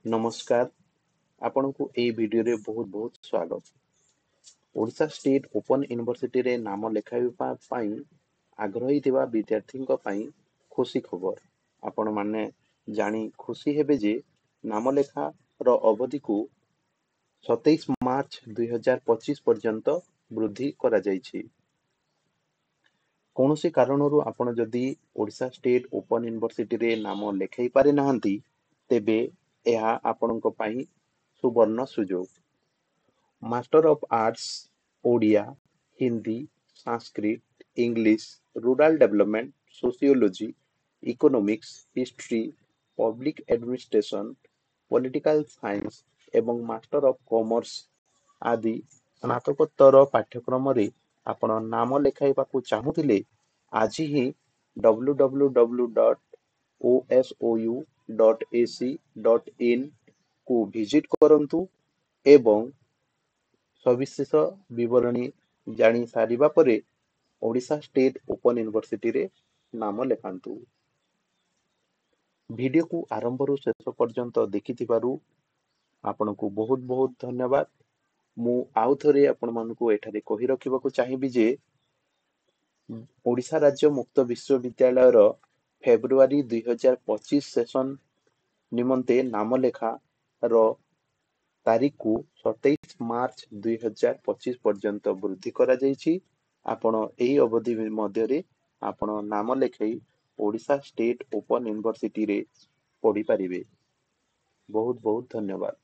नमस्कार आपण को ए वीडियो रे बहुत बहुत स्वागत। ओडिशा स्टेट ओपन यूनिवर्सिटी रे नाम लेखाइबा पई आग्रही थिबा विद्यार्थी पई खुशी खबर। आपण माने जानी खुशी हेबे जे नाम लेखा रो अवधि को 27 मार्च 2025 पर्यंत वृद्धि करा जायछि। कौनसी कारणरू आपण जदि ओडिशा स्टेट ओपन यूनिवर्सिटी रे नाम लेखाई पारे नाहंती तेबे ଏହା ଆପଣଙ୍କ ପାଇଁ ସୁବର୍ଣ୍ଣ ସୁଯୋଗ। Master of arts Odia, Hindi, Sanskrit, English, rural development, sociology, economics, history, public administration, political science ଏବଂ ମାଷ୍ଟର ଅଫ୍ କମର୍ସ ଆଦି ସ୍ନାତକୋତ୍ତର ପାଠ୍ୟକ୍ରମରେ ଆପଣ ନାମ ଲେଖାଇବାକୁ ଚାହୁଁଥିଲେ ଆଜି ହିଁ www.osou.ac.in को विजिट करंतु एवं सविशेष विवरणी जानी सारिबा परे ओडिशा स्टेट ओपन यूनिवर्सिटी रे नाम लेखांतु। वीडियो को आरंभ रु शेष पर्यंत देखिथिबारु आपनको बहुत बहुत धन्यवाद। मु आउ थरे आपण मानको एठारे कहि रखिबाकू चाहिबी जे ओडिशा राज्य मुक्त विश्वविद्यालय रो फेब्रुआरी 2025 सेशन निमंते नाम लेखा रो तारीख को 27 मार्च 2025 पर्यंत वृद्धि करा जायछि। आपण एही अवधि मध्य रे आपण नाम लेखाई ओडिशा स्टेट ओपन यूनिवर्सिटी रे पढ़ी पारिबे। बहुत बहुत धन्यवाद।